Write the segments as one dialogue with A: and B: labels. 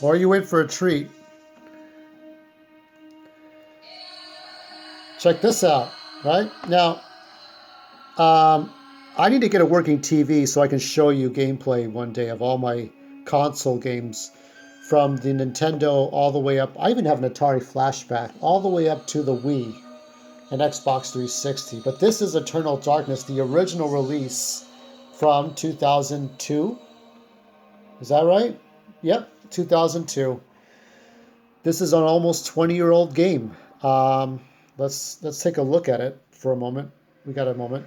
A: Or you in for a treat. Check this out, right? Now, I need to get a working TV so I can show you gameplay one day of all my console games from the Nintendo all the way up. I even have an Atari flashback all the way up to the Wii and Xbox 360. But this is Eternal Darkness, the original release from 2002. Is that right? Yep, 2002. This is an almost 20-year-old game. Let's take a look at it for a moment. We got a moment.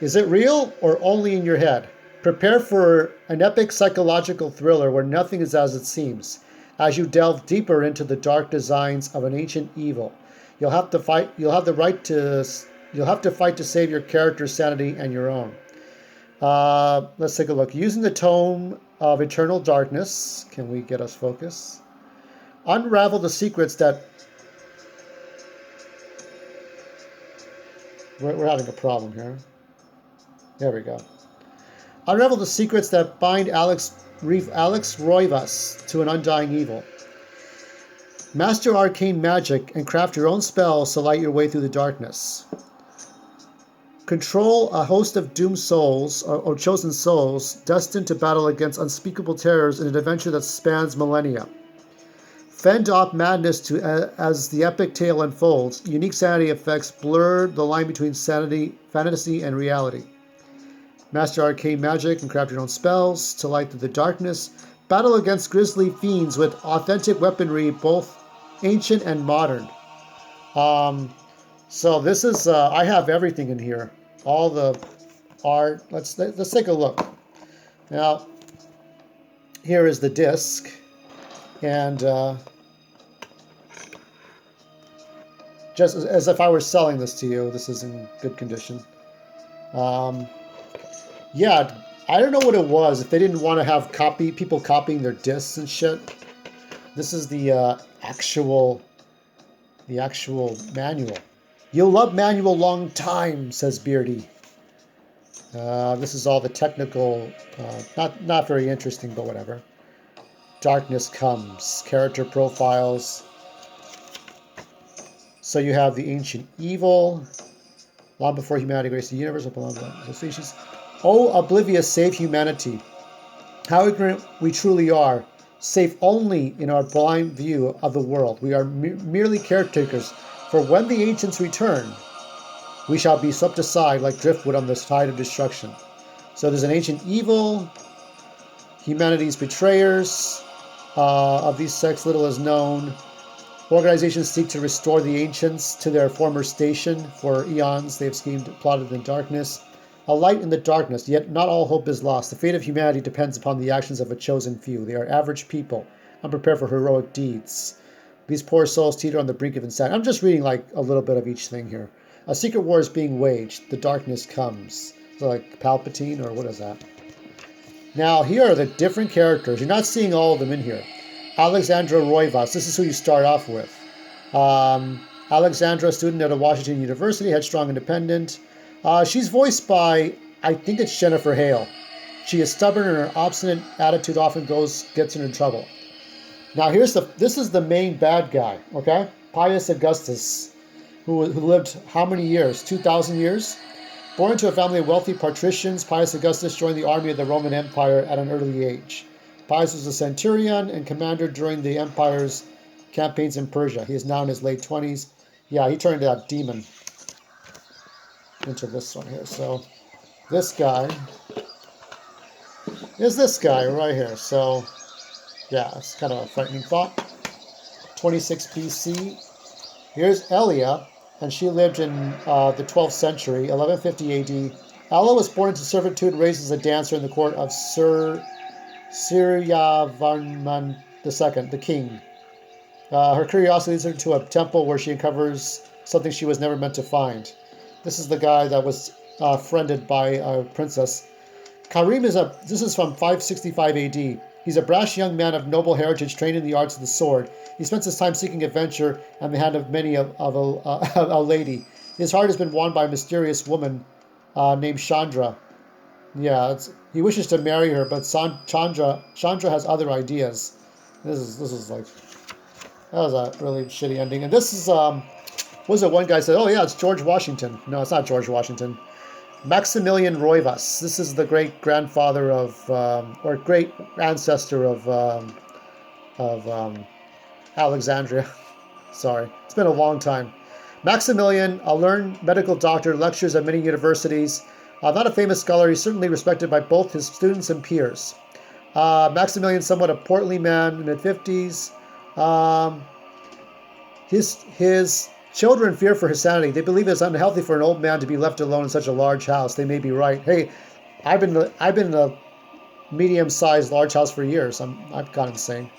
A: Is it real or only in your head? Prepare for an epic psychological thriller where nothing is as it seems. As you delve deeper into the dark designs of an ancient evil, you'll have to fight. You'll have to fight to save your character's sanity and your own. Let's take a look. Using the tome of Eternal Darkness, can we get us focus? Unravel the secrets that... We're having a problem here. There we go. Unravel the secrets that bind Alex Roivas to an undying evil. Master arcane magic and craft your own spells to light your way through the darkness. Control a host of doomed souls or chosen souls destined to battle against unspeakable terrors in an adventure that spans millennia. Fend off madness as the epic tale unfolds. Unique sanity effects blur the line between fantasy, and reality. Master arcane magic and craft your own spells to light through the darkness. Battle against grisly fiends with authentic weaponry, both ancient and modern. So this is, I have everything in here. All the art. Let's take a look. Now, here is the disc. And just as if I were selling this to you, this is in good condition. Yeah, I don't know what it was. If they didn't want to have people copying their discs and shit. This is the actual manual. You'll love manual long time, says Beardy. This is all the technical, not very interesting, but whatever. Darkness comes. Character profiles. So you have the ancient evil. Long before humanity graced the universe, the species. Oh, oblivious, save humanity. How ignorant we truly are. Safe only in our blind view of the world. We are merely caretakers. For when the ancients return, we shall be swept aside like driftwood on the tide of destruction. So there's an ancient evil. Humanity's betrayers. Of these sects, little is known. Organizations seek to restore the ancients to their former station. For eons, they have schemed, plotted in darkness. A light in the darkness, yet not all hope is lost. The fate of humanity depends upon the actions of a chosen few. They are average people, unprepared for heroic deeds. These poor souls teeter on the brink of insanity. I'm just reading like a little bit of each thing here. A secret war is being waged. The darkness comes. So like Palpatine, or what is that? Now, here are the different characters. You're not seeing all of them in here. Alexandra Roivas. This is who you start off with. Alexandra, student at a Washington University, headstrong, independent. She's voiced by, I think it's Jennifer Hale. She is stubborn and her obstinate attitude often gets her in trouble. Now, this is the main bad guy, okay? Pius Augustus, who lived how many years? 2,000 years? Born into a family of wealthy patricians, Pius Augustus joined the army of the Roman Empire at an early age. Pius was a centurion and commander during the empire's campaigns in Persia. He is now in his late 20s. Yeah, he turned that demon into this one here. So this guy is this guy right here. So yeah, it's kind of a frightening thought. 26 BC. Here's Elia, and she lived in the 12th century, 1150 AD. Ella was born into servitude and raised as a dancer in the court of Suryavarman II, the king. Her curiosity leads her to a temple where she uncovers something she was never meant to find. This is the guy that was friended by a princess. Karim this is from 565 AD. He's a brash young man of noble heritage trained in the arts of the sword. He spends his time seeking adventure and the hand of many of a lady. His heart has been won by a mysterious woman named Chandra. Yeah, He wishes to marry her, but Chandra has other ideas. This is like, that was a really shitty ending. And this is was it one guy said, oh yeah, it's George Washington. No, it's not George Washington. Maximilian Roivas. This is the great grandfather of or great ancestor of Alexandria. Sorry, it's been a long time. Maximilian, a learned medical doctor, lectures at many universities. Not a famous scholar, he's certainly respected by both his students and peers. Maximilian, somewhat a portly man, mid-50s. His children fear for his sanity. They believe it's unhealthy for an old man to be left alone in such a large house. They may be right. Hey, I've been in a medium-sized large house for years. I've gone insane.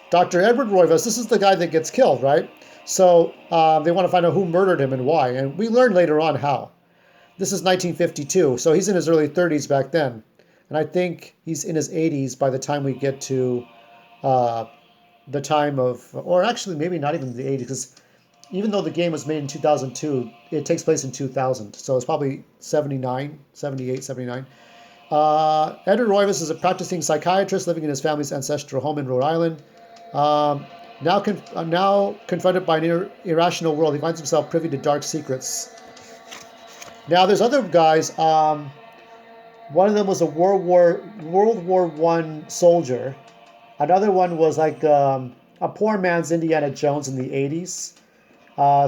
A: Dr. Edward Roivas, this is the guy that gets killed, right? So they want to find out who murdered him and why. And we learn later on how. This is 1952, so he's in his early 30s back then. And I think he's in his 80s by the time we get to the time of, or actually maybe not even the 80s, because even though the game was made in 2002, it takes place in 2000. So it's probably 78, 79. Edward Roivas is a practicing psychiatrist living in his family's ancestral home in Rhode Island. Now confronted by an irrational world, he finds himself privy to dark secrets. Now there's other guys. One of them was a World War I soldier. Another one was like a poor man's Indiana Jones in the 80s.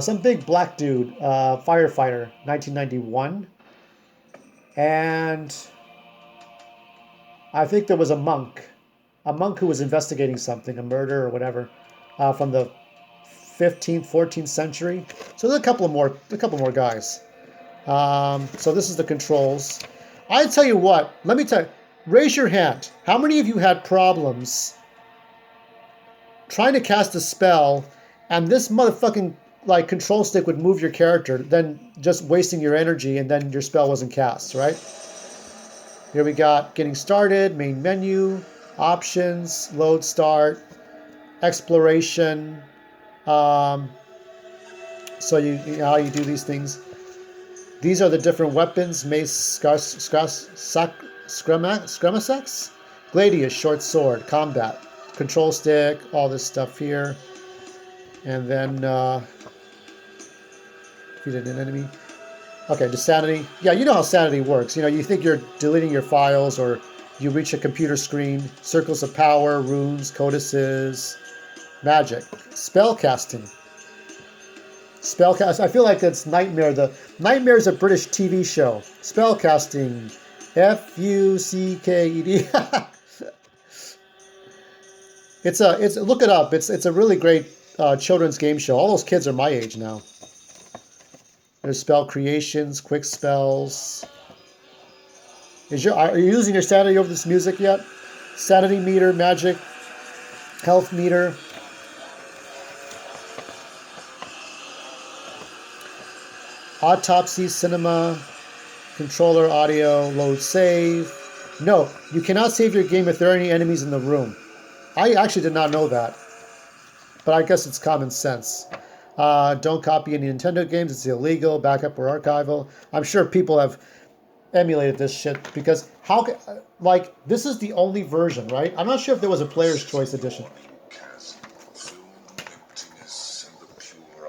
A: Some big black dude, firefighter, 1991. And I think there was a monk who was investigating something, a murder or whatever, from the 15th, 14th century. So there's a couple more guys. So this is the controls. I tell you what, let me tell you, raise your hand. How many of you had problems trying to cast a spell and this motherfucking like control stick would move your character, then just wasting your energy and then your spell wasn't cast, right? Here we got getting started, main menu, options, load start, exploration. So you know how you do these things. These are the different weapons: mace, scremasex, gladius, short sword, combat, control stick, all this stuff here. And then defeated an enemy. Okay, the sanity. Yeah, you know how sanity works. You know, you think you're deleting your files or you reach a computer screen. Circles of power, runes, codices, magic, spell casting. Spellcast. I feel like it's Nightmare. The Nightmare is a British TV show. Spellcasting. Fucked. It's look it up. It's a really great children's game show. All those kids are my age now. There's spell creations, quick spells. Are you using your sanity over this music yet? Sanity meter, magic, health meter. Autopsy, cinema, controller, audio, load save. No, you cannot save your game if there are any enemies in the room. I actually did not know that, but I guess it's common sense. Don't copy any Nintendo games. It's illegal, backup or archival. I'm sure people have emulated this shit because this is the only version, right? I'm not sure if there was a player's choice edition.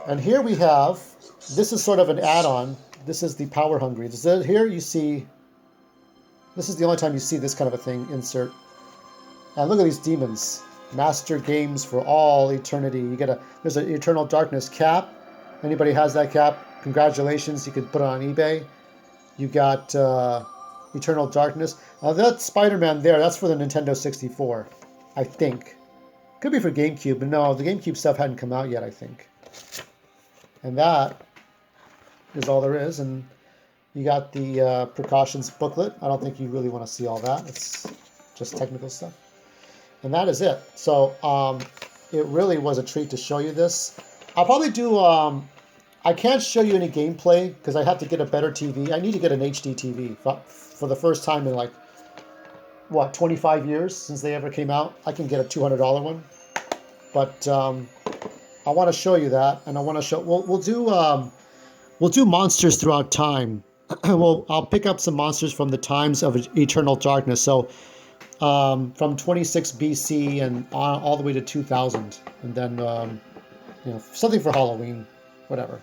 A: And here we have, this is sort of an add-on. This is the Power Hungry. Here you see, this is the only time you see this kind of a thing, insert. And look at these demons. Master games for all eternity. There's an Eternal Darkness cap. Anybody has that cap, congratulations. You could put it on eBay. You got Eternal Darkness. That Spider-Man there, that's for the Nintendo 64, I think. Could be for GameCube, but no, the GameCube stuff hadn't come out yet, I think. And that is all there is. And you got the precautions booklet. I don't think you really want to see all that. It's just technical stuff. And that is it. So it really was a treat to show you this. I'll probably do, I can't show you any gameplay because I have to get a better TV. I need to get an HD TV for the first time in 25 years since they ever came out. I can get a $200 one. But I want to show you that. And I want to show, we'll do Monsters Throughout Time. well, I'll pick up some monsters from the times of eternal darkness. So from 26 BC and all the way to 2000, and then something for Halloween, whatever.